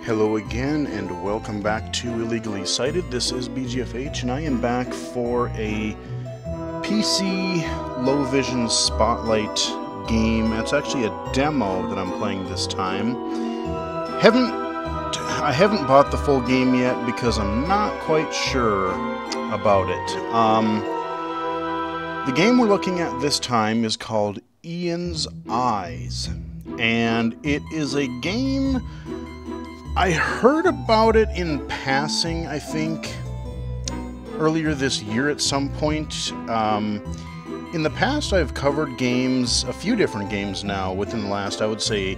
Hello again, and welcome back to Illegally Sighted. This is BGFH, and I am back for a PC Low Vision Spotlight game. It's actually a demo that I'm playing this time. I haven't bought the full game yet because I'm not quite sure about it. The game we're looking at this time is called Ian's Eyes, and it is a game I heard about it in passing, I think, earlier this year at some point. In the past, I've covered games, a few different games now, within the last, I would say,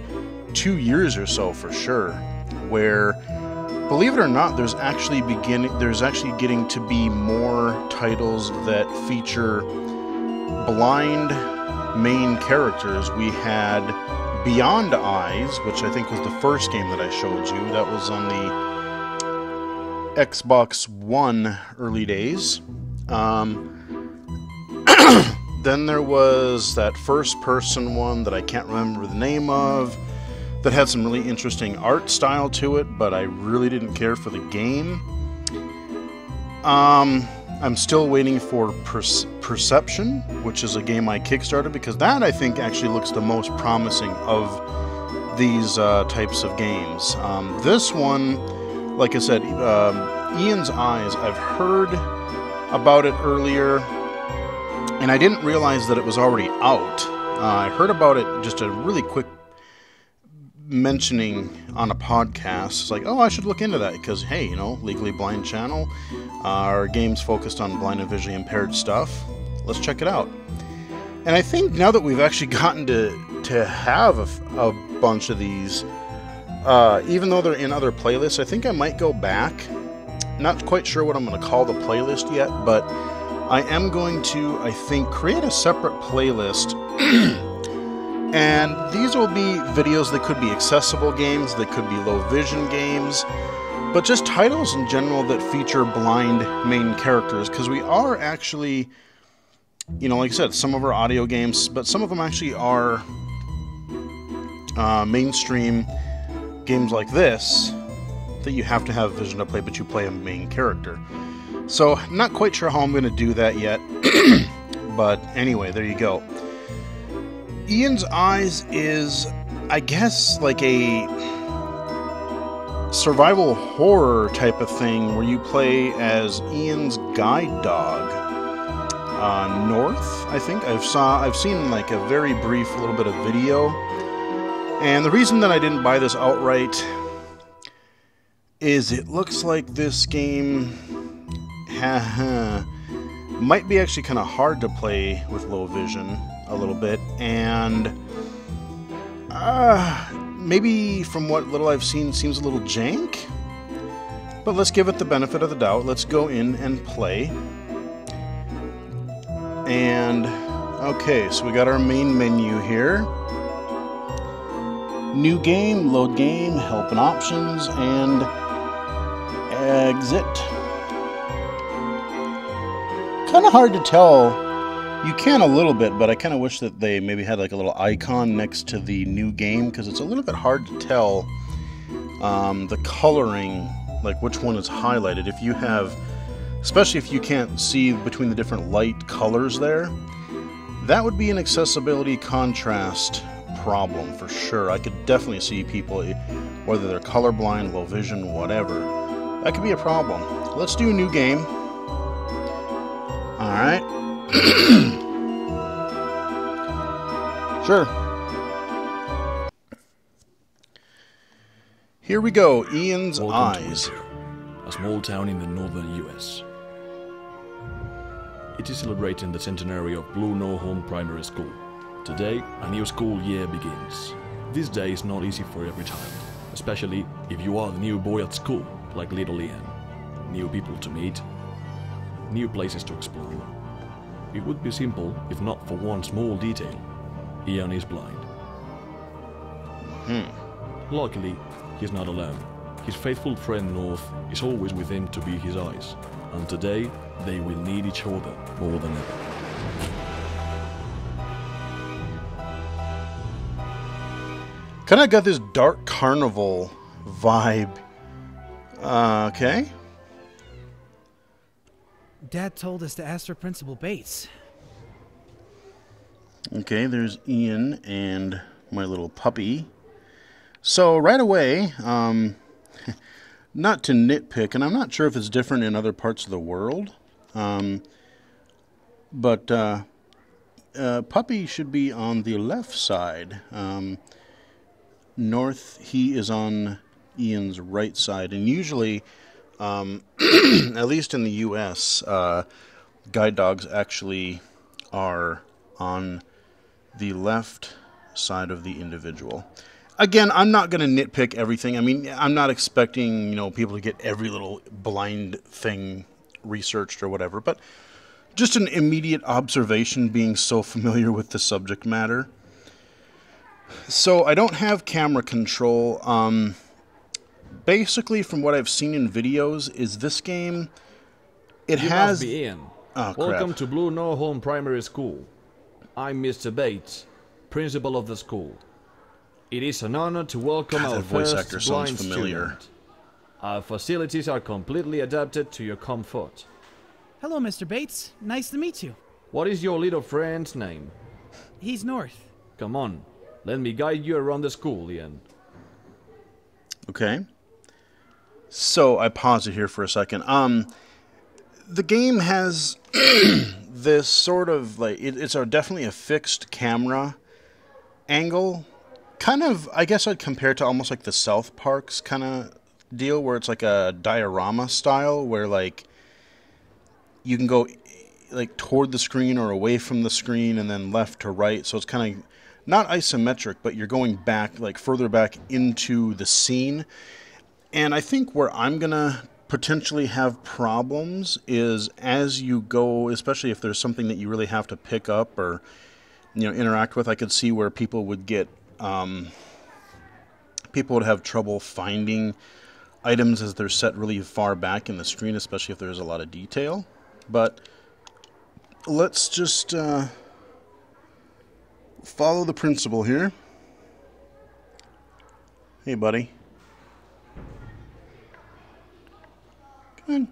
2 years or so for sure, where, believe it or not, there's actually getting to be more titles that feature blind main characters. We had Beyond Eyes, which I think was the first game that I showed you. That was on the Xbox One early days. Then there was that first-person one that I can't remember the name of, that had some really interesting art style to it, but I really didn't care for the game. I'm still waiting for Perception, which is a game I kickstarted, because that, I think, actually looks the most promising of these types of games. This one, like I said, Ian's Eyes, I've heard about it earlier, and I didn't realize that it was already out. I heard about it just a really quick mentioning on a podcast. It's like, oh, I should look into that because, hey, you know, Legally Blind channel, our games focused on blind and visually impaired stuff. Let's check it out. And I think now that we've actually gotten to have a bunch of these, even though they're in other playlists, I think I might go back. Not quite sure what I'm going to call the playlist yet, but I am going to, I think, create a separate playlist. And these will be videos that could be accessible games, that could be low vision games, but just titles in general that feature blind main characters, because we are actually, you know, like I said, some of our audio games, but some of them actually are mainstream games like this, that you have to have vision to play, but you play a main character. So, not quite sure how I'm going to do that yet, but anyway, there you go. Ian's Eyes is, I guess, like a survival horror type of thing where you play as Ian's guide dog, North, I think. I've seen like a very brief little bit of video, and the reason that I didn't buy this outright is it looks like this game might be actually kind of hard to play with low vision a little bit, and maybe from what little I've seen seems a little jank, but let's give it the benefit of the doubt. Let's go in and play. And okay, so we got our main menu here. New game, load game, help and options, and exit. Kind of hard to tell. You can a little bit, but I kind of wish that they maybe had like a little icon next to the new game, because it's a little bit hard to tell the coloring, like which one is highlighted. If you have, especially if you can't see between the different light colors there, that would be an accessibility contrast problem for sure. I could definitely see people, whether they're colorblind, low vision, whatever, that could be a problem. Let's do a new game. Alright. Sure. Here we go, Ian's Eyes. A small town in the northern US. It is celebrating the centenary of Blue Norholm Primary School. Today, a new school year begins. This day is not easy for every child, especially if you are the new boy at school, like little Ian. New people to meet, new places to explore. It would be simple if not for one small detail. Ian is blind. Luckily, he's not alone. His faithful friend North is always with him to be his eyes, and today they will need each other more than ever. Kind of got this dark carnival vibe. Okay. Dad told us to ask for Principal Bates. Okay, there's Ian and my little puppy. So right away, not to nitpick, and I'm not sure if it's different in other parts of the world, but puppy should be on the left side. North, he is on Ian's right side, and usually, at least in the U.S., guide dogs actually are on the left side of the individual. Again, I'm not going to nitpick everything. I mean, I'm not expecting, people to get every little blind thing researched or whatever, but just an immediate observation being so familiar with the subject matter. So I don't have camera control. Basically, from what I've seen in videos, is this game, it has... Must be Ian. Oh, Welcome crap. to Blue Norholm Primary School. I'm Mr. Bates, principal of the school. It is an honor to welcome God, our that voice first actor sounds blind familiar. student. Our facilities are completely adapted to your comfort. Hello, Mr. Bates. Nice to meet you. What is your little friend's name? He's North. Come on, let me guide you around the school, Ian. Okay. So I pause it here for a second. The game has this sort of it's definitely a fixed camera angle. Kind of, I guess I'd compare it to almost like the South Parks kind of deal, where it's like a diorama style, where you can go toward the screen or away from the screen, and then left to right. So it's kind of not isometric, but you're going back, further back into the scene. And I think where I'm gonna potentially have problems is as you go, especially if there's something that you really have to pick up or interact with. I could see where people would have trouble finding items as they're set really far back in the screen, especially if there's a lot of detail. But let's just follow the principal here. Hey, buddy. Come on.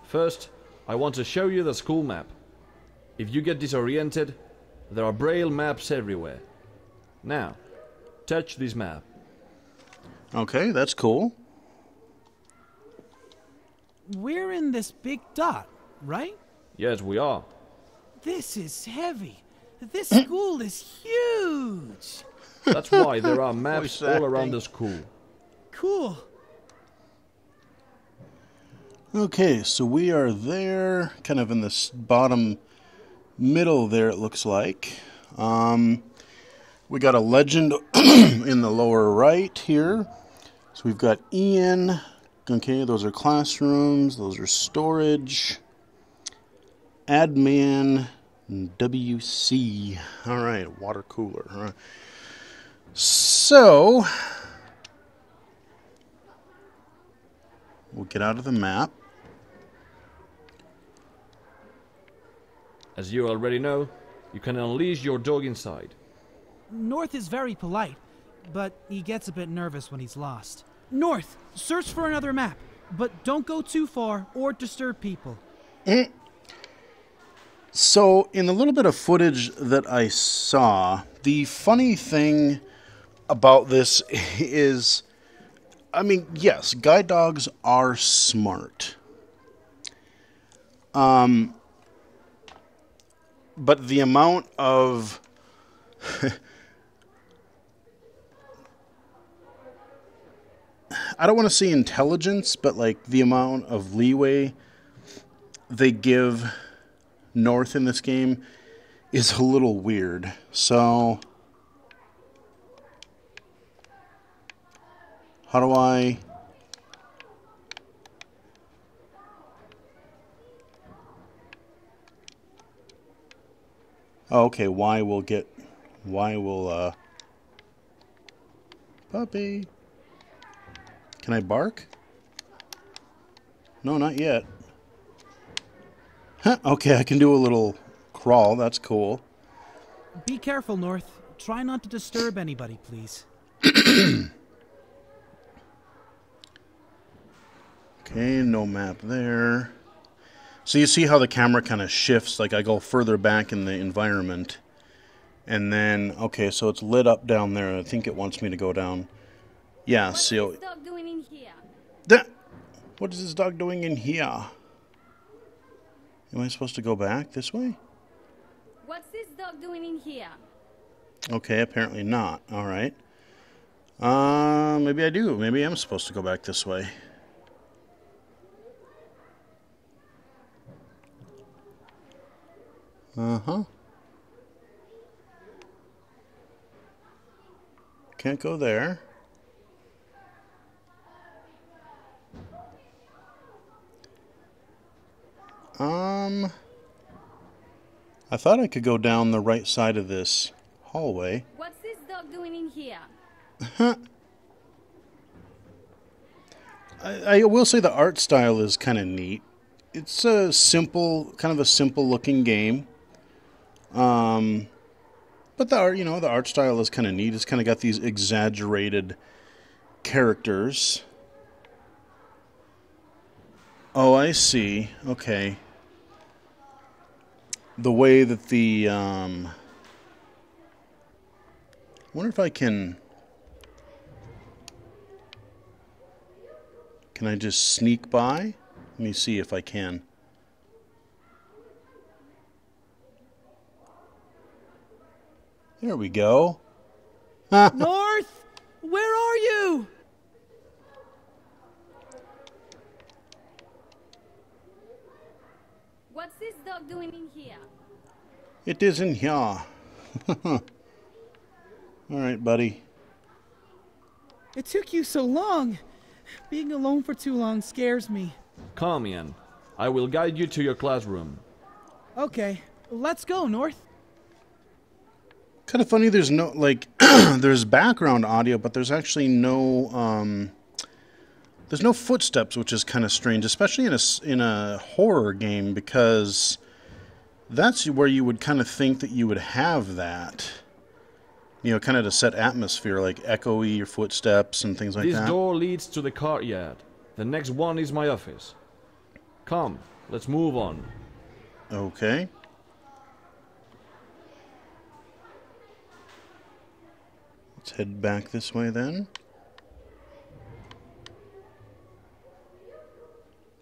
First, I want to show you the school map. If you get disoriented, there are braille maps everywhere. Now, touch this map. Okay, that's cool. We're in this big dot, right? Yes, we are. This is heavy. This school is huge. That's why there are maps Voice all around acting. the school. Cool. Okay, so we are there, kind of in this bottom middle there, it looks like. We got a legend in the lower right here. So we've got Ian. Okay, those are classrooms. Those are storage. Admin. WC. All right, water cooler. All right. So, we'll get out of the map. As you already know, you can unleash your dog inside. North is very polite, but he gets a bit nervous when he's lost. North, search for another map, but don't go too far or disturb people. So, in the little bit of footage that I saw, the funny thing about this is, I mean, yes, guide dogs are smart. But the amount of I don't want to say intelligence, but the amount of leeway they give North in this game is a little weird. So, how do I... Oh, okay, Y will puppy. Can I bark? No, not yet. Huh, okay, I can do a little crawl. That's cool. Be careful, North. Try not to disturb anybody, please. Okay, no map there. So you see how the camera kind of shifts, like I go further back in the environment. And then, okay, so it's lit up down there. I think it wants me to go down. Yeah, so... What's this dog doing in here? What is this dog doing in here? Am I supposed to go back this way? What's this dog doing in here? Okay, apparently not. Alright. Maybe I do. Maybe I'm supposed to go back this way. Uh-huh. Can't go there. I thought I could go down the right side of this hallway. What's this dog doing in here? I will say the art style is kind of neat. It's a simple, kind of a simple looking game. But the art, the art style is kind of neat. It's kind of got these exaggerated characters. Oh, I see. Okay. The way that the, I wonder if I can I just sneak by? Let me see if I can. There we go. North, where are you? What's this dog doing in here? It is in here. All right, buddy. It took you so long. Being alone for too long scares me. Come, Ian. I will guide you to your classroom. Okay, let's go, North. Kind of funny, there's no, like, there's background audio, but there's actually no, there's no footsteps, which is kind of strange, especially in a horror game, because that's where you would kind of think that you would have that. Kind of to set atmosphere, like echoey your footsteps and things like that. This door leads to the courtyard. The next one is my office. Come, let's move on. Okay. Let's head back this way then.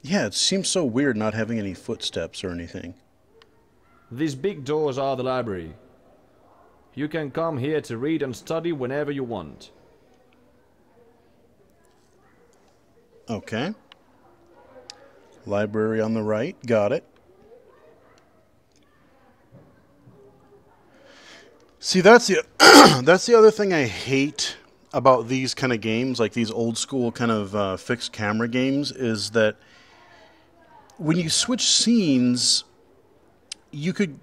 Yeah, it seems so weird not having any footsteps or anything. These big doors are the library. You can come here to read and study whenever you want. Okay. Library on the right. Got it. See, that's the that's the other thing I hate about these kind of games, like these old school kind of fixed camera games, is that when you switch scenes, you could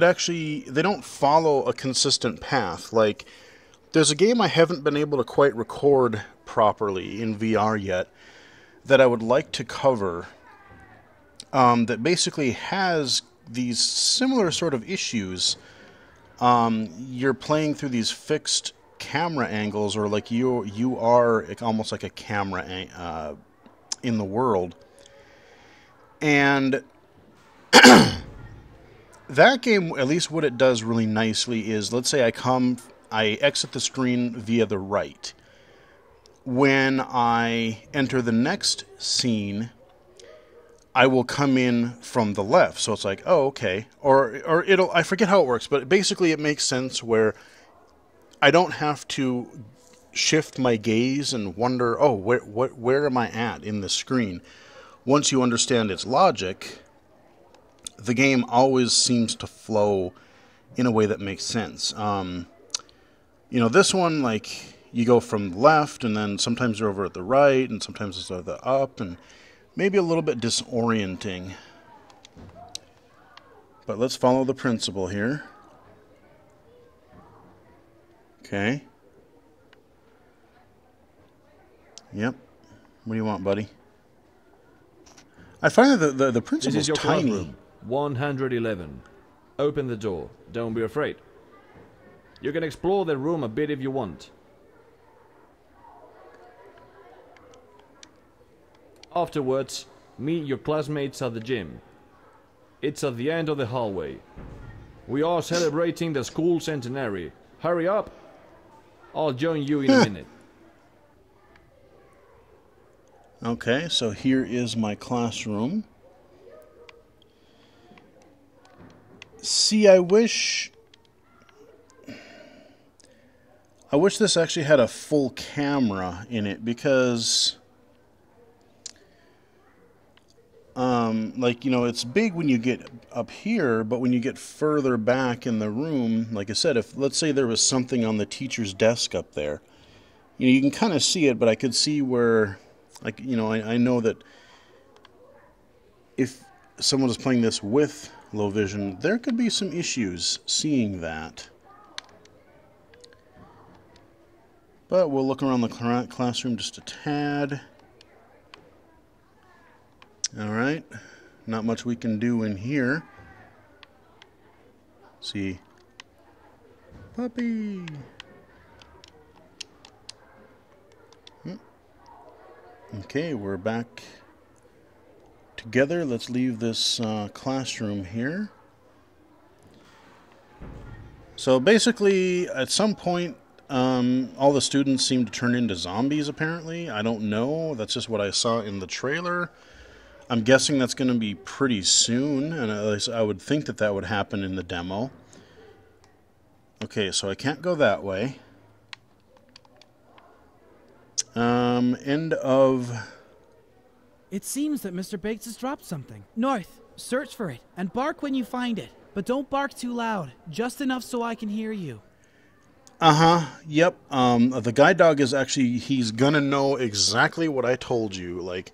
actually, they don't follow a consistent path. Like, there's a game I haven't been able to quite record properly in VR yet that I would like to cover, that basically has these similar sort of issues. You're playing through these fixed camera angles, or like you are almost like a camera in the world. And that game, at least what it does really nicely is, let's say I exit the screen via the right. When I enter the next scene, I will come in from the left. So it's like, oh, okay. Or I forget how it works, but basically it makes sense where I don't have to shift my gaze and wonder, oh, where am I at in the screen? Once you understand its logic, the game always seems to flow in a way that makes sense. This one, like, you go from left, and then sometimes you're over at the right, and sometimes it's at the up, and maybe a little bit disorienting. But let's follow the principle here. Okay. Yep. What do you want, buddy? I find that the principle's This is your tiny. classroom, 111. Open the door. Don't be afraid. You can explore the room a bit if you want. Afterwards, meet your classmates at the gym. It's at the end of the hallway. We are celebrating the school centenary. Hurry up! I'll join you in a minute. Okay, so here is my classroom. See, I wish this actually had a full camera in it, because like, you know, it's big when you get up here, but when you get further back in the room, like I said, if let's say there was something on the teacher's desk up there, you know, you can kind of see it, but I could see where, like, you know, I know that if someone was playing this with low vision, there could be some issues seeing that. But we'll look around the classroom just a tad. Alright, not much we can do in here. See. Puppy! Okay, we're back together. Let's leave this classroom here. So basically, at some point, all the students seem to turn into zombies, apparently. I don't know. That's just what I saw in the trailer. I'm guessing that's going to be pretty soon, and at least I would think that that would happen in the demo. Okay, so I can't go that way. End of... It seems that Mr. Bates has dropped something. North, search for it, and bark when you find it. But don't bark too loud, just enough so I can hear you. Yep. The guide dog is actually, he's gonna know exactly what I told you. Like,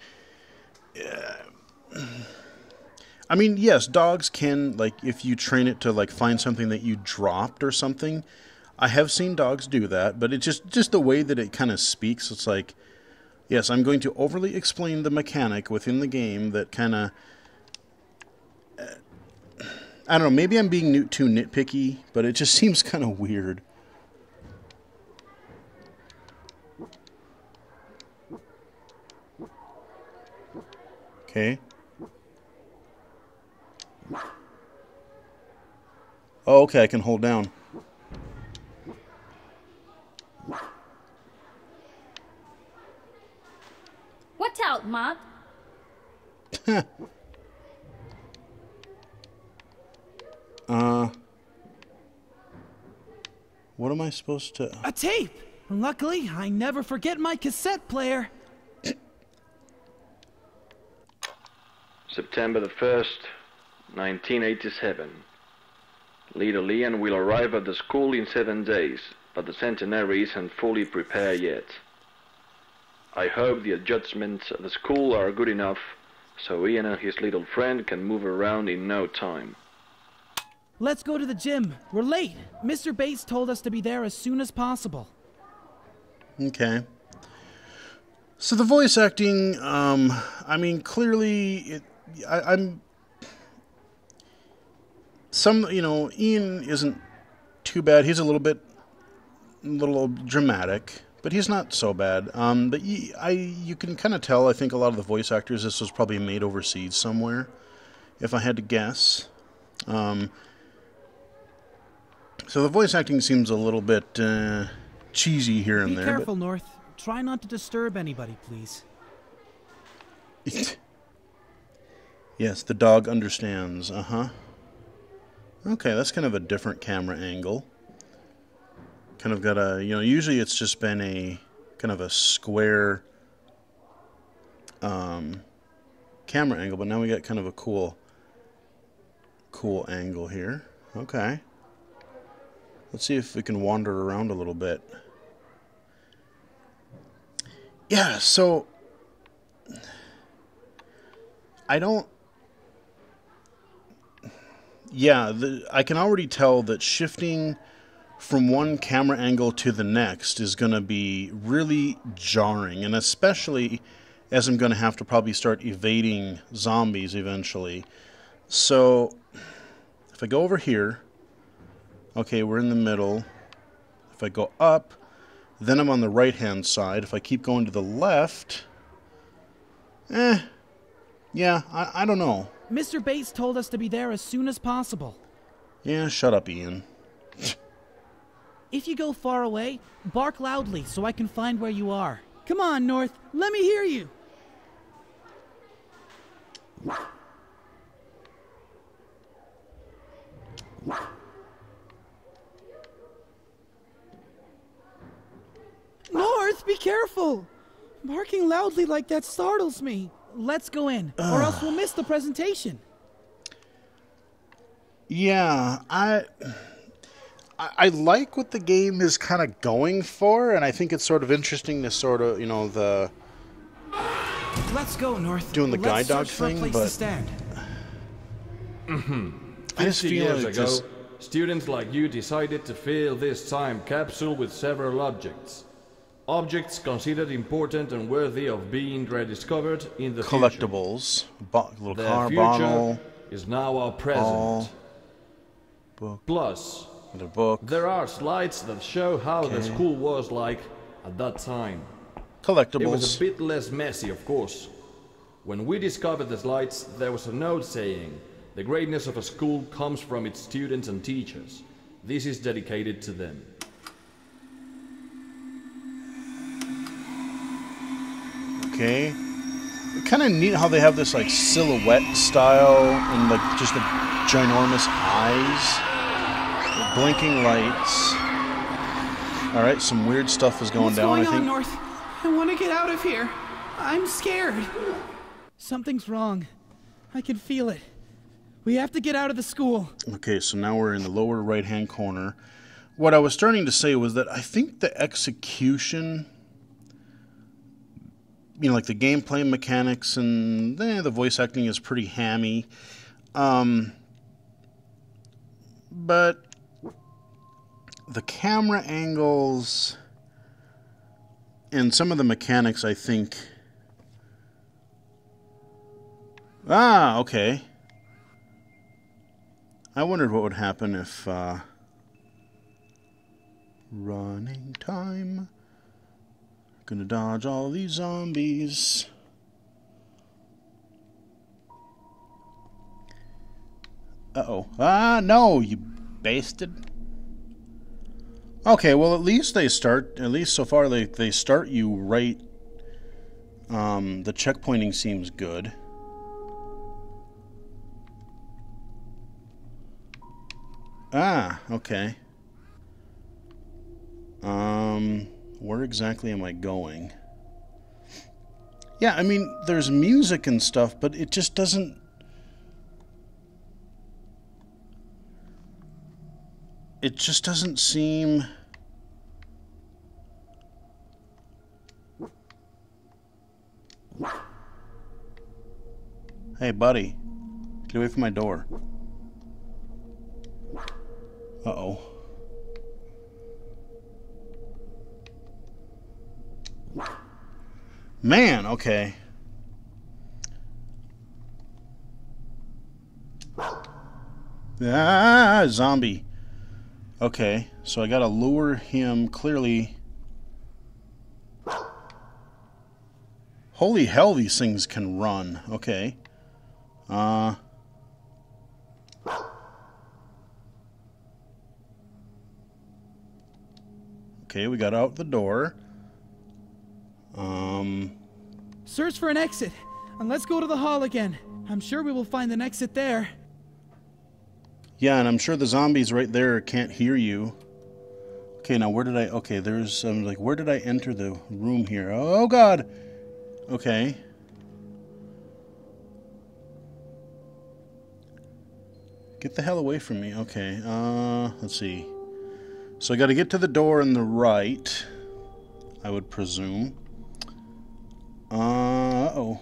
I mean, yes, dogs can, like, if you train it to, like, find something that you dropped or something. I have seen dogs do that, but it's just the way that it kind of speaks. It's like, yes, I'm going to overly explain the mechanic within the game that kind of, I don't know, maybe I'm being too nitpicky, but it just seems kind of weird. Okay. Oh, okay, I can hold down. Watch out, Mark. What am I supposed to... A tape! Luckily, I never forget my cassette player. September the 1st, 1987. Leader Leon will arrive at the school in 7 days, but the centenary isn't fully prepared yet. I hope the adjustments at the school are good enough so Ian and his little friend can move around in no time. Let's go to the gym. We're late. Mr. Bates told us to be there as soon as possible. Okay. So the voice acting, I mean, clearly, I'm... you know, Ian isn't too bad. He's a little dramatic, but he's not so bad. But you can kind of tell, I think a lot of the voice actors, this was probably made overseas somewhere, if I had to guess. So the voice acting seems a little bit cheesy here and there. Be careful, North. Try not to disturb anybody, please. Yes, the dog understands. Okay, that's kind of a different camera angle. Kind of got a, you know, usually it's just been a kind of a square camera angle, but now we got kind of a cool angle here. Okay. Let's see if we can wander around a little bit. Yeah, so I don't... Yeah, I can already tell that shifting from one camera angle to the next is going to be really jarring, and especially as I'm going to have to probably start evading zombies eventually. So if I go over here, okay, we're in the middle. If I go up, then I'm on the right-hand side. If I keep going to the left, Yeah, I don't know. Mr. Bates told us to be there as soon as possible. Yeah, shut up, Ian. If you go far away, bark loudly so I can find where you are. Come on, North, let me hear you. North, be careful! Barking loudly like that startles me. Let's go in, or else we'll miss the presentation. Yeah, I like what the game is kind of going for, and I think it's sort of interesting to sort of, you know, the... Let's go, North. Doing the guide dog search for a thing, place but... to stand. I just 50 feel years like ago, this... students like you decided to fill this time capsule with several objects. Objects considered important and worthy of being rediscovered in the future. Collectibles. Little The car, future bottle, is now our present. ball, book, Plus, another book. there are slides that show how the school was like at that time. It was Collectibles. a bit less messy, of course. When we discovered the slides, there was a note saying, "The greatness of a school comes from its students and teachers. This is dedicated to them." Okay. Kind of neat how they have this like silhouette style and like just the ginormous eyes, the blinking lights. All right, some weird stuff is going What's down. going I think. on, North? I want to get out of here. I'm scared. Something's wrong. I can feel it. We have to get out of the school. Okay, so now we're in the lower right-hand corner. What I was starting to say was that I think the execution, you know, like the gameplay mechanics and the voice acting is pretty hammy. But the camera angles and some of the mechanics, I think... Ah, okay. I wondered what would happen if, running time. Gonna dodge all these zombies. Uh-oh. Ah, no, you bastard. Okay, well, at least so far, they start you right. The checkpointing seems good. Ah, okay. Where exactly am I going? Yeah, I mean, there's music and stuff, but it just doesn't... It just doesn't seem... Hey, buddy. Get away from my door. Uh-oh. Man, okay. Ah, zombie. Okay, so I gotta lure him clearly. Holy hell, these things can run. Okay. Okay, we got out the door. Search for an exit, and let's go to the hall again. I'm sure we will find an exit there. Yeah, and I'm sure the zombies right there can't hear you. Okay, now where did I... Okay, there's... like, where did I enter the room here? Oh, God! Okay. Get the hell away from me. Okay, let's see. So I gotta get to the door on the right, I would presume. Uh-oh.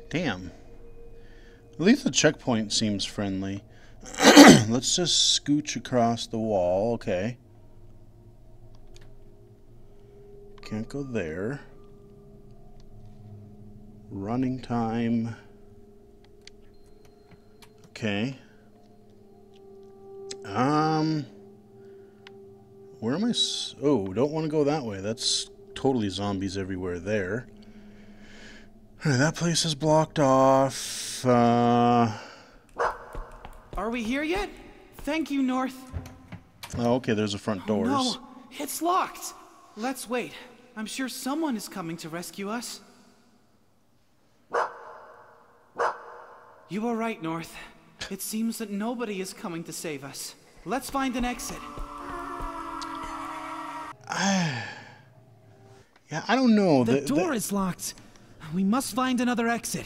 Damn. At least the checkpoint seems friendly. Let's just scooch across the wall. Okay. Can't go there. Running time. Okay. Where am I? Oh, don't want to go that way. That's totally zombies everywhere there. Alright, that place is blocked off. Are we here yet? Thank you, North. Oh, okay, there's the front doors. No, it's locked. Let's wait. I'm sure someone is coming to rescue us. You are right, North. It seems that nobody is coming to save us. Let's find an exit. Yeah, I don't know. The door is locked. We must find another exit.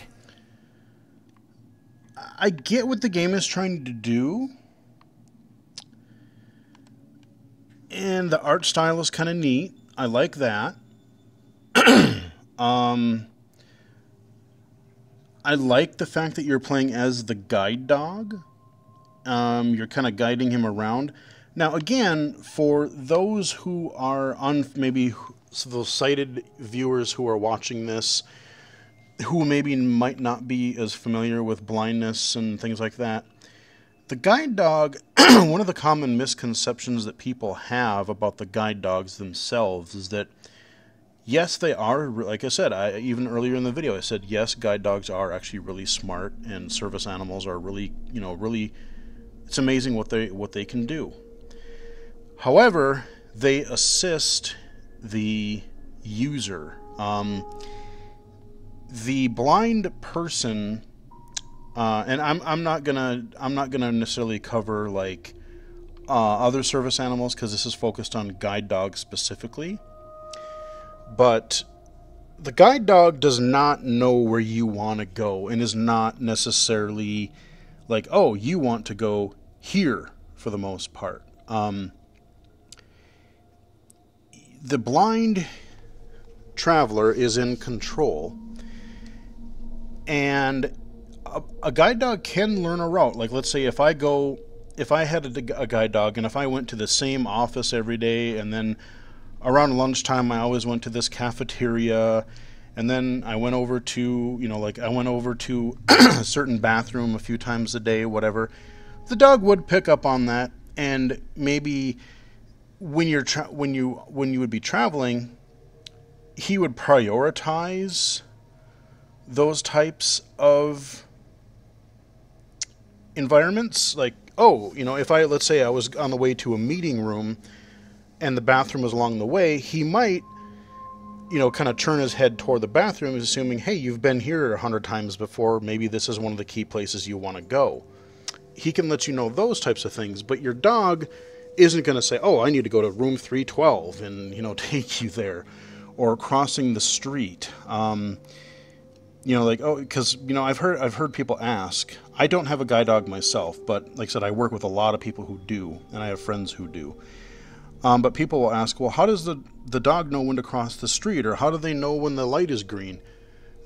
I get what the game is trying to do. And the art style is kind of neat. I like that. I like the fact that you're playing as the guide dog. You're kind of guiding him around. Now, again, for those who are maybe those sighted viewers who are watching this, who maybe might not be as familiar with blindness and things like that, the guide dog, one of the common misconceptions that people have about the guide dogs themselves is that, yes, they are, like I said, even earlier in the video, I said, yes, guide dogs are actually really smart, and service animals are really, really, it's amazing what they can do. However, they assist the user. The blind person, and I'm not gonna necessarily cover like other service animals because this is focused on guide dogs specifically. But the guide dog does not know where you want to go and is not necessarily like, oh, you want to go here for the most part. The blind traveler is in control, and a guide dog can learn a route. Like, let's say if I had a guide dog and if I went to the same office every day, and then around lunchtime I always went to this cafeteria, and then I went over to, I went over to a certain bathroom a few times a day, whatever, the dog would pick up on that, and maybe when you would be traveling, he would prioritize those types of environments. Like, oh, let's say I was on the way to a meeting room and the bathroom was along the way, he might, kind of turn his head toward the bathroom, assuming, hey, you've been here 100 times before, maybe this is one of the key places you want to go. He can let you know those types of things, but your dog isn't going to say, oh, I need to go to room 312 and, take you there, or crossing the street. Because, I've heard people ask. I don't have a guide dog myself, but like I said, I work with a lot of people who do, and I have friends who do. But people will ask, well, how does the dog know when to cross the street, or how do they know when the light is green?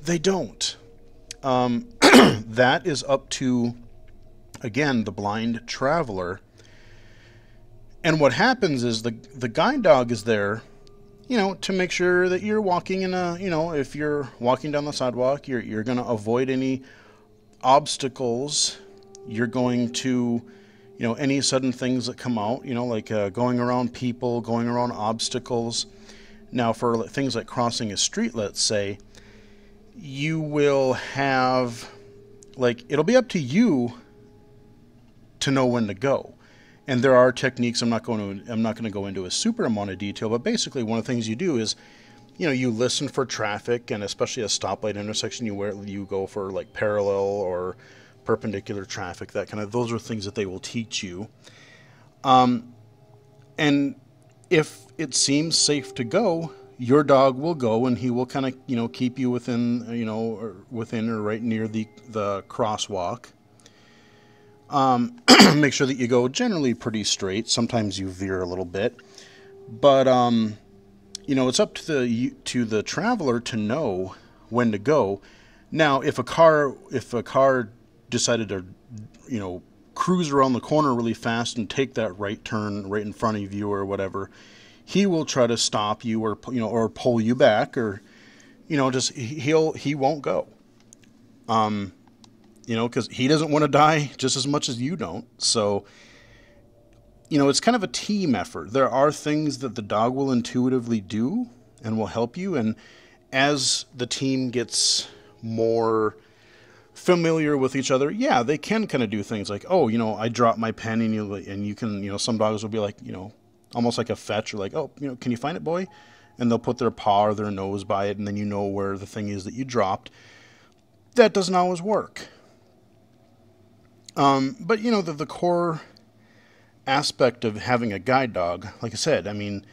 They don't. That is up to, again, the blind traveler. And what happens is the guide dog is there, to make sure that you're walking in if you're walking down the sidewalk, you're going to avoid any obstacles. You're going to, any sudden things that come out, like going around people, going around obstacles. Now, for things like crossing a street, let's say, you will have, it'll be up to you to know when to go. And there are techniques. I'm not going to go into a super amount of detail, but basically one of the things you do is, you listen for traffic, and especially a stoplight intersection, you go for like parallel or perpendicular traffic, those are things that they will teach you. And if it seems safe to go, your dog will go, and he will kind of, keep you within, or right near the crosswalk. Make sure that you go generally pretty straight. Sometimes you veer a little bit, but it's up to the traveler to know when to go. Now, if a car decided to, cruise around the corner really fast and take that right turn right in front of you or whatever, he will try to stop you or pull you back, or he won't go. Because he doesn't want to die just as much as you don't. So, it's kind of a team effort. There are things that the dog will intuitively do and will help you. And as the team gets more familiar with each other, yeah, they can kind of do things like, oh, you know, I dropped my pen, and you can, you know, some dogs will be like, you know, almost like a fetch, or like, oh, you know, can you find it, boy? And they'll put their paw or their nose by it, and then you know where the thing is that you dropped. That doesn't always work. But, you know, the core aspect of having a guide dog, like I said, I mean,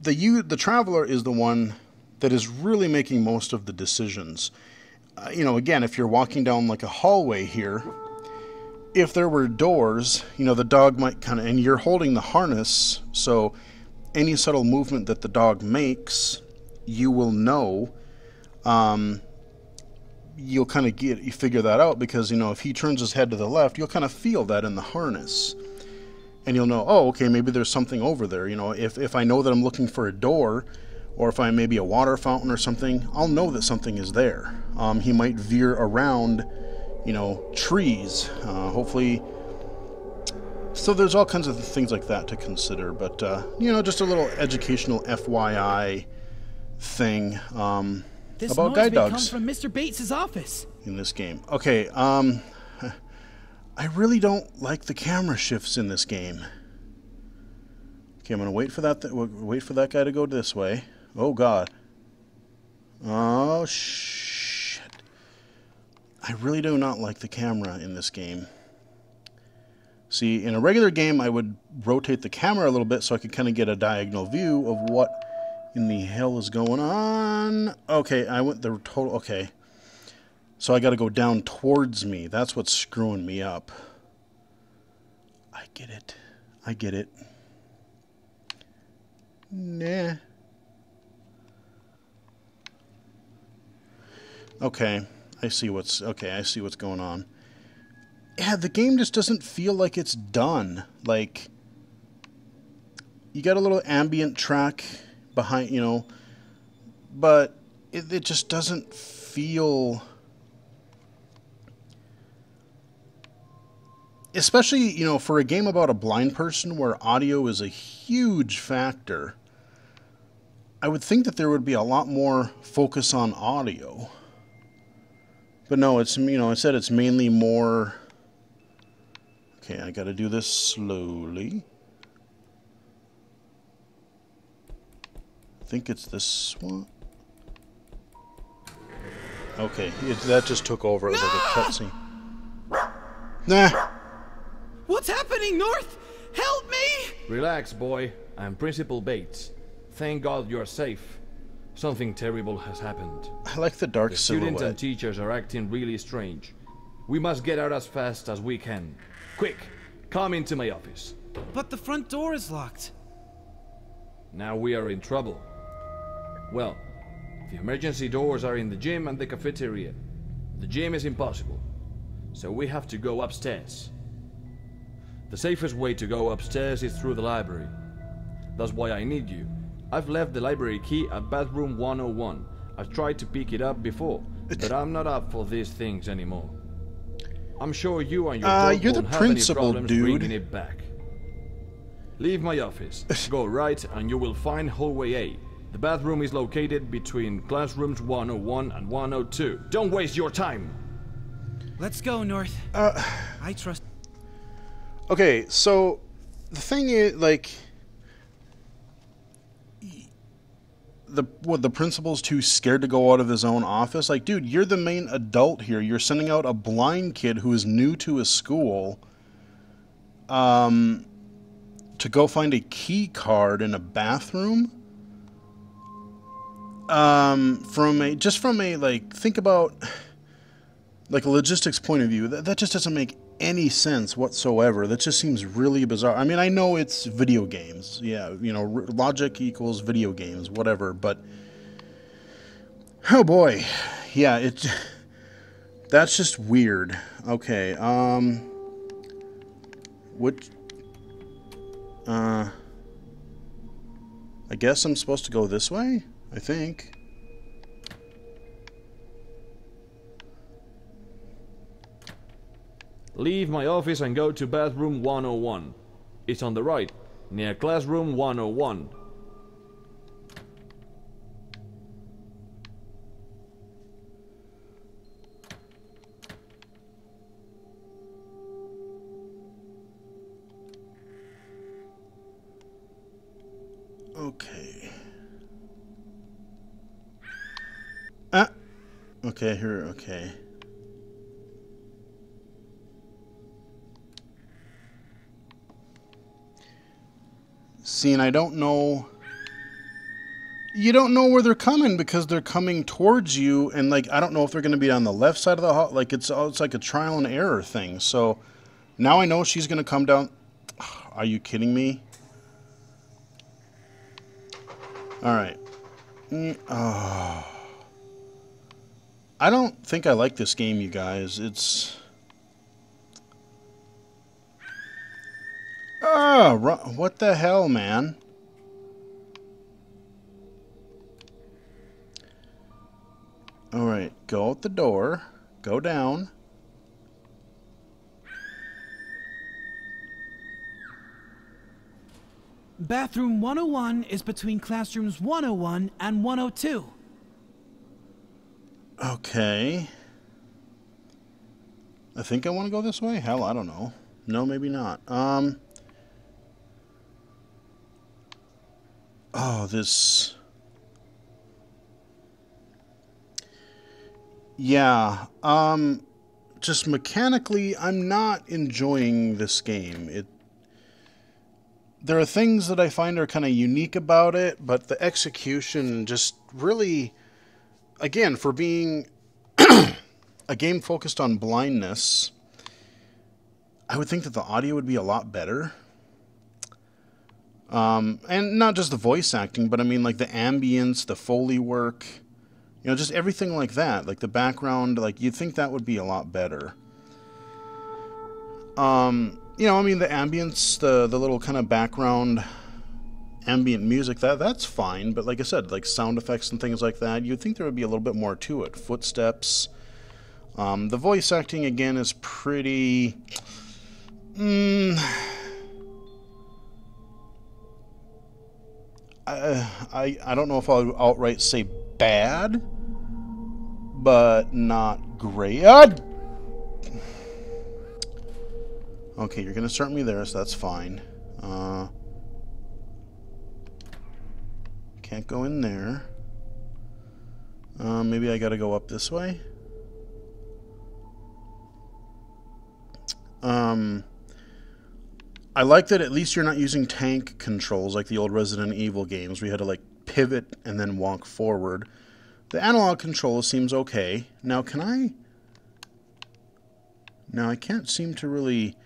the traveler is the one that is really making most of the decisions. You know, again, if you're walking down like a hallway here, if there were doors, you know, the dog might kind of, and you're holding the harness, so any subtle movement that the dog makes, you will know. You'll kind of you figure that out, because, you know, if he turns his head to the left, you'll kind of feel that in the harness. And you'll know, oh, okay, maybe there's something over there. You know, if I know that I'm looking for a door, or if I maybe a water fountain or something, I'll know that something is there. He might veer around, you know, trees, hopefully. So there's all kinds of things like that to consider. But, you know, just a little educational FYI thing This about noise guide may dogs come from Mr. Bates's office. in this game. Okay, I really don't like the camera shifts in this game. Okay, I'm gonna wait for that. Wait for that guy to go this way. Oh God. Oh shit. I really do not like the camera in this game. See, in a regular game, I would rotate the camera a little bit so I could kind of get a diagonal view of what in the hell is going on. Okay, I went the total. Okay. So I got to go down towards me. That's what's screwing me up. I get it. I get it. Nah. Okay. I see what's going on. Yeah, the game just doesn't feel like it's done. Like, you got a little ambient track behind, you know, but it just doesn't feel... Especially, you know, for a game about a blind person where audio is a huge factor, I would think that there would be a lot more focus on audio. But no, it's, you know, instead it's mainly more... Okay, I gotta do this slowly. I think it's this one. Okay, that just took over. It was like a cutscene. Nah. What's happening, North? Help me! Relax, boy. I'm Principal Bates. Thank God you're safe. Something terrible has happened. I like the dark silhouette. Students and teachers are acting really strange. We must get out as fast as we can. Quick, come into my office. But the front door is locked. Now we are in trouble. Well, the emergency doors are in the gym and the cafeteria. The gym is impossible, so we have to go upstairs. The safest way to go upstairs is through the library. That's why I need you. I've left the library key at bathroom 101. I've tried to pick it up before, but I'm not up for these things anymore. I'm sure you and your dog you're the won't have any principal, problems dude. bringing it back. Leave my office. Go right and you will find hallway A. The bathroom is located between classrooms 101 and 102. Don't waste your time! Let's go, North. I trust... Okay, so the thing is, like, the principal's too scared to go out of his own office. Like, dude, you're the main adult here. You're sending out a blind kid who is new to a school, to go find a key card in a bathroom. From a like, think about like a logistics point of view. That just doesn't make any sense whatsoever. That just seems really bizarre. I mean, I know it's video games. Yeah, you know, logic equals video games, whatever, but oh boy. Yeah, that's just weird. Okay, I guess I'm supposed to go this way? I think. Leave my office and go to bathroom 101. It's on the right, near classroom 101. Okay, here, okay. See, and I don't know... You don't know where they're coming because they're coming towards you, and, like, I don't know if they're going to be on the left side of the hall. Like, it's like a trial and error thing. So, now I know she's going to come down... Are you kidding me? Alright. I don't think I like this game, you guys. It's... what the hell, man? Alright, go out the door. Go down. Bathroom 101 is between classrooms 101 and 102. Okay. I think I want to go this way? Hell, I don't know. No, maybe not. Oh, this... Yeah, just mechanically, I'm not enjoying this game. There are things that I find are kind of unique about it, but the execution just really, again, for being a game focused on blindness, I would think that the audio would be a lot better. And not just the voice acting, but I mean, like, the ambience, the Foley work... You know, just everything like that. Like, the background, like, you'd think that would be a lot better. You know, I mean, the ambience, the little kind of background ambient music, that's fine. But like I said, like, sound effects and things like that, you'd think there would be a little bit more to it. Footsteps. The voice acting, again, is pretty... I don't know if I'll outright say bad, but not great. Okay, you're going to start me there, so that's fine. Can't go in there. Maybe I got to go up this way. I like that at least you're not using tank controls like the old Resident Evil games. We had to, like, pivot and then walk forward. The analog control seems okay. Now, can I... Now, I can't seem to really...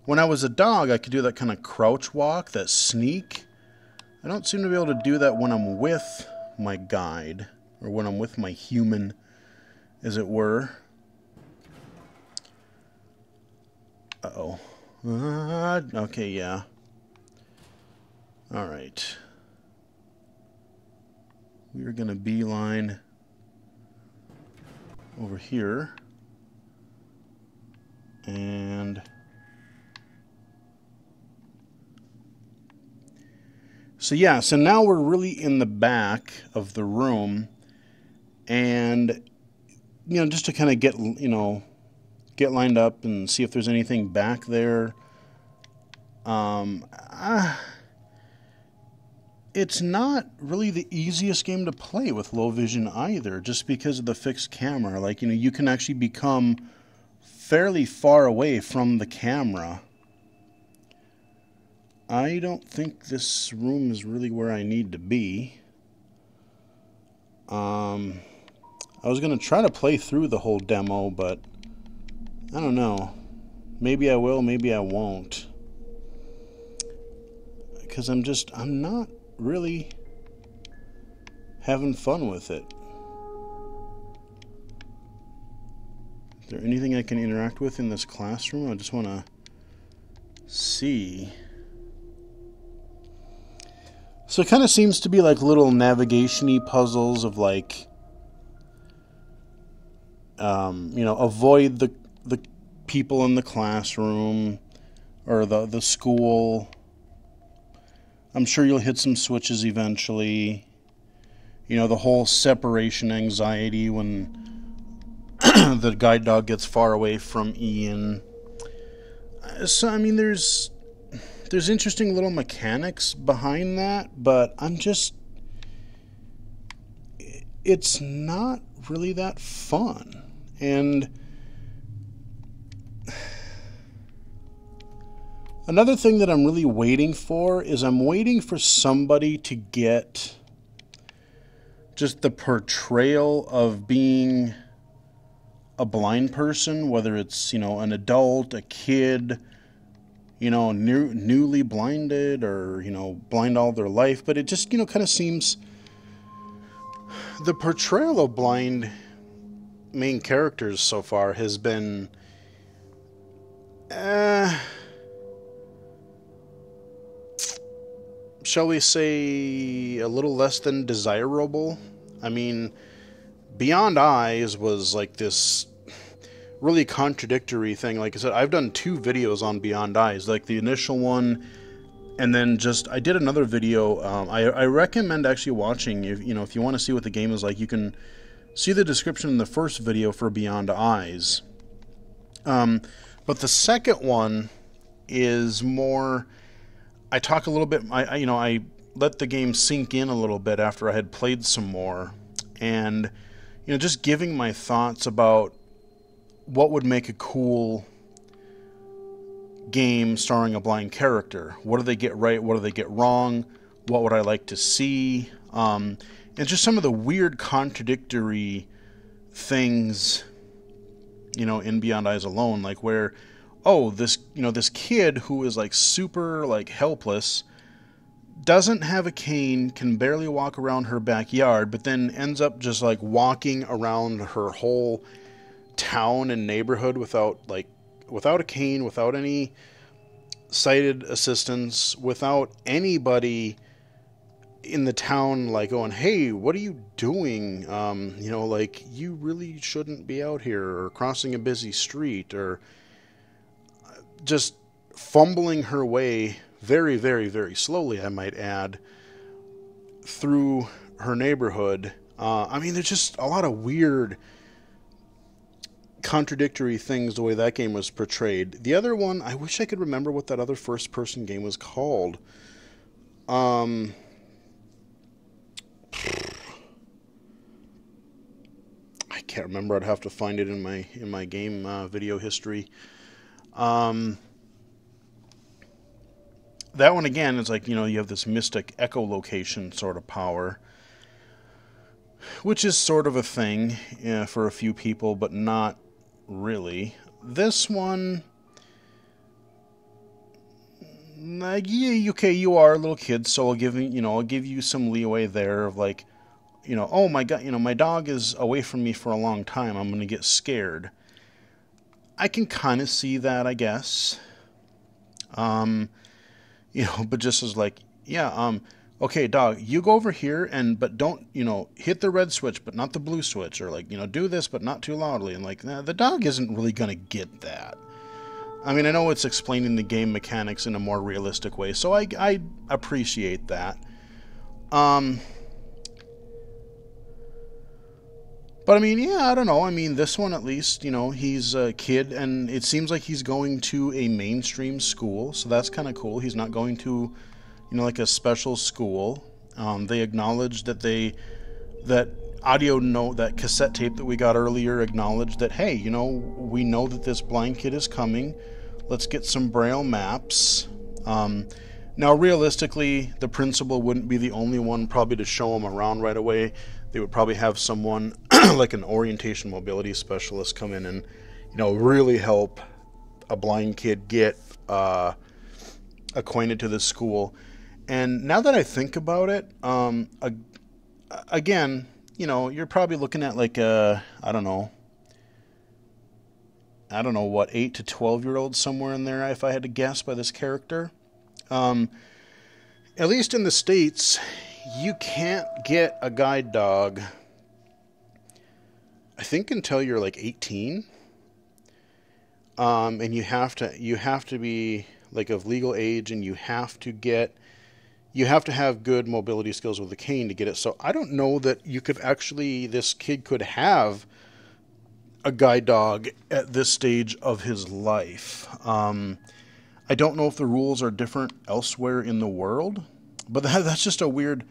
When I was a dog, I could do that kind of crouch walk, that sneak. I don't seem to be able to do that when I'm with my guide, or when I'm with my human, as it were. Uh-oh. Okay, yeah. Alright. We're gonna beeline over here. And... So yeah, so now we're really in the back of the room. And, you know, just to kind of get, you know... get lined up and see if there's anything back there. It's not really the easiest game to play with low vision either, just because of the fixed camera. Like, you know, you can actually become fairly far away from the camera. I don't think this room is really where I need to be. I was going to try to play through the whole demo, but I don't know. Maybe I will, maybe I won't. Because I'm not really having fun with it. Is there anything I can interact with in this classroom? I just want to see. So it kind of seems to be like little navigation-y puzzles of, like, you know, avoid the people in the classroom or the school. I'm sure you'll hit some switches eventually. You know, the whole separation anxiety when the guide dog gets far away from Ian. So, I mean, there's interesting little mechanics behind that, but it's not really that fun. And another thing that I'm really waiting for is I'm waiting for somebody to get just the portrayal of being a blind person, whether it's, an adult, a kid, newly blinded, or, blind all their life. But it just, kind of seems the portrayal of blind main characters so far has been shall we say a little less than desirable. I mean, Beyond Eyes was like this really contradictory thing. Like I said, I've done 2 videos on Beyond Eyes, like the initial one, and then I did another video. I recommend actually watching, if you want to see what the game is like. You can see the description in the first video for Beyond Eyes. But the second one is more, I talk a little bit, I let the game sink in a little bit after I had played some more, and just giving my thoughts about what would make a cool game starring a blind character. What do they get right? What do they get wrong? What would I like to see? And just some of the weird contradictory things, in Beyond Eyes alone, like where, this kid who is like super like helpless, doesn't have a cane, can barely walk around her backyard, but then ends up just like walking around her whole town and neighborhood without a cane, without any sighted assistance, without anybody in the town like going, hey, what are you doing? You really shouldn't be out here, or crossing a busy street, or just fumbling her way very, very, very slowly, I might add, through her neighborhood. There's just a lot of weird, contradictory things the way that game was portrayed. The other one, I wish I could remember what that other first-person game was called. I can't remember. I'd have to find it in my game video history. That one again is like, you have this mystic echolocation sort of power, which is sort of a thing for a few people, but not really. This one, okay, you are a little kid, so I'll give you some leeway there of like, oh my God, my dog is away from me for a long time, I'm going to get scared. I can kind of see that, I guess. But just as like, okay, dog, you go over here but don't, hit the red switch, but not the blue switch, or like, do this, but not too loudly. And like, the dog isn't really going to get that. I mean, I know it's explaining the game mechanics in a more realistic way, so I appreciate that. But I mean, I don't know. I mean, this one at least, he's a kid, and it seems like he's going to a mainstream school, so that's kind of cool. He's not going to, like a special school. They acknowledged that that cassette tape that we got earlier acknowledged that, hey, we know that this blind kid is coming. Let's get some Braille maps. Now, realistically, the principal wouldn't be the only one probably to show him around right away. They would probably have someone like an orientation mobility specialist come in and, really help a blind kid get acquainted to the school. And now that I think about it, again, you're probably looking at like I don't know what, 8 to 12-year-olds somewhere in there, if I had to guess by this character. At least in the States, you can't get a guide dog, I think, until you're like 18. And you have to be like of legal age, and you have to have good mobility skills with a cane to get it. So I don't know that this kid could have a guide dog at this stage of his life. I don't know if the rules are different elsewhere in the world, but that's just a weird,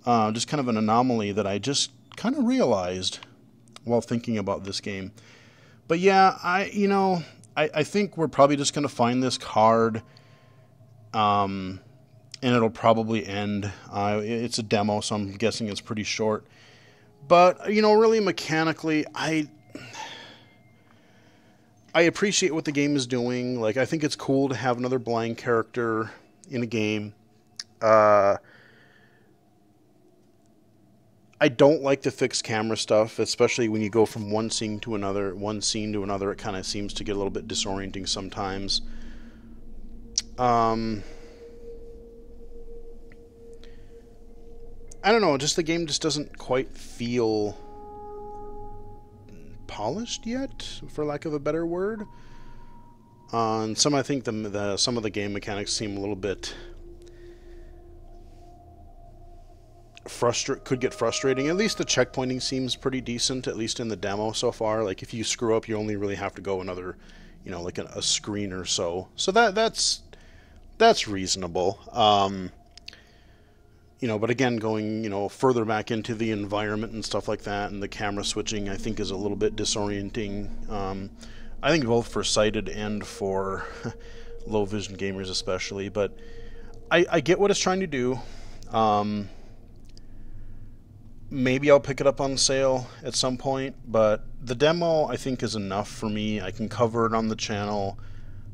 just kind of an anomaly that I just kind of realized while thinking about this game. But yeah, I think we're probably just going to find this card, and it'll probably end. It's a demo, so I'm guessing it's pretty short. But, really mechanically, I appreciate what the game is doing. Like, I think it's cool to have another blind character in a game. I don't like the fixed camera stuff, especially when you go from one scene to another. It kind of seems to get a little bit disorienting sometimes. I don't know, just the game just doesn't quite feel polished yet, for lack of a better word. And I think some of the game mechanics seem a little bit could get frustrating. At least the checkpointing seems pretty decent, at least in the demo so far. Like, if you screw up, you only really have to go another, like a screen or so. So that's reasonable. But again, going, further back into the environment and stuff like that, and the camera switching, I think is a little bit disorienting. I think both for sighted and for low vision gamers especially, but I get what it's trying to do. Maybe I'll pick it up on sale at some point, but the demo I think is enough for me. I can cover it on the channel.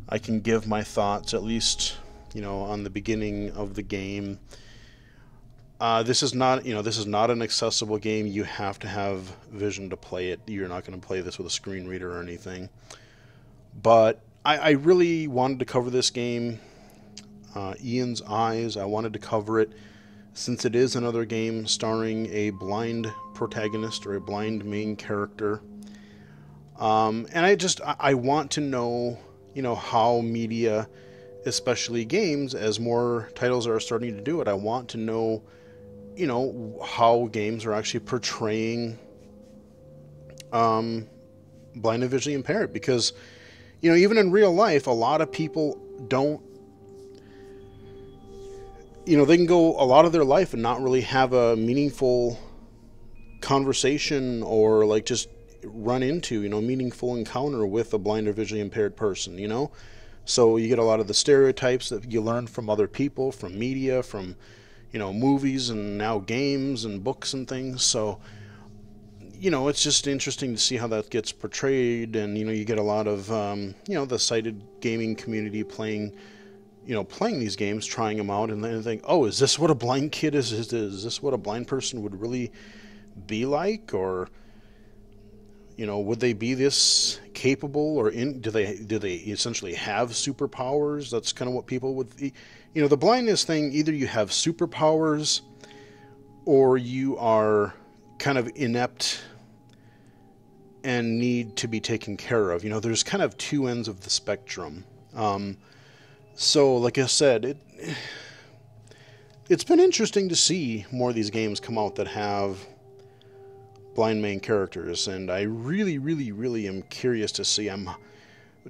I can give my thoughts, at least, on the beginning of the game. This is not an accessible game. You have to have vision to play it. You're not going to play this with a screen reader or anything. But I really wanted to cover this game, Ian's Eyes. I wanted to cover it since it is another game starring a blind protagonist or a blind main character. And I want to know, how media, especially games, as more titles are starting to do it, I want to know, how games are actually portraying blind and visually impaired. Because, even in real life, a lot of people don't, they can go a lot of their life and not really have a meaningful conversation or like just run into, meaningful encounter with a blind or visually impaired person, So you get a lot of the stereotypes that you learn from other people, from media, from, movies and now games and books and things. So, it's just interesting to see how that gets portrayed. And, you get a lot of, the sighted gaming community playing these games, trying them out, and then think, oh, is this what a blind kid is? Is this what a blind person would really be like? Or, would they be this capable? Or do they essentially have superpowers? That's kind of what people would, the blindness thing, either you have superpowers or you are kind of inept and need to be taken care of. There's kind of two ends of the spectrum. So, like I said, it's been interesting to see more of these games come out that have blind main characters, and I really, really, really am curious to see. I'm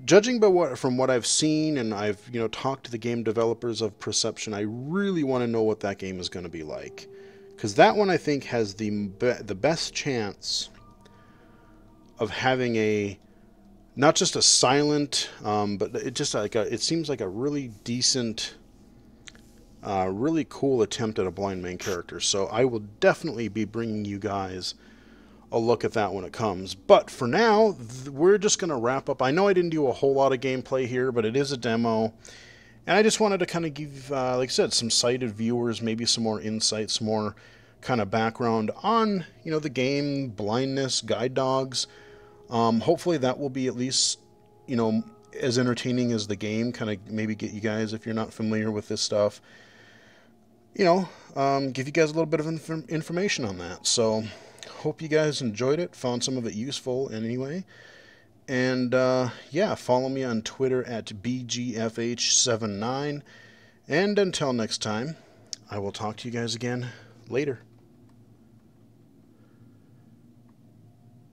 judging from what I've seen, and I've talked to the game developers of Perception. I really want to know what that game is going to be like, because that one I think has the best chance of having not just a silent, but it seems like a really decent, really cool attempt at a blind main character. So I will definitely be bringing you guys a look at that when it comes. But for now, we're just going to wrap up. I know I didn't do a whole lot of gameplay here, but it is a demo. And I just wanted to kind of give, like I said, some sighted viewers maybe some more insights, some more kind of background on, the game, blindness, guide dogs. Hopefully that will be at least, as entertaining as the game, kind of maybe get you guys, if you're not familiar with this stuff, give you guys a little bit of information on that. So, hope you guys enjoyed it, found some of it useful in any way. And, follow me on Twitter at BGFH79. And until next time, I will talk to you guys again later.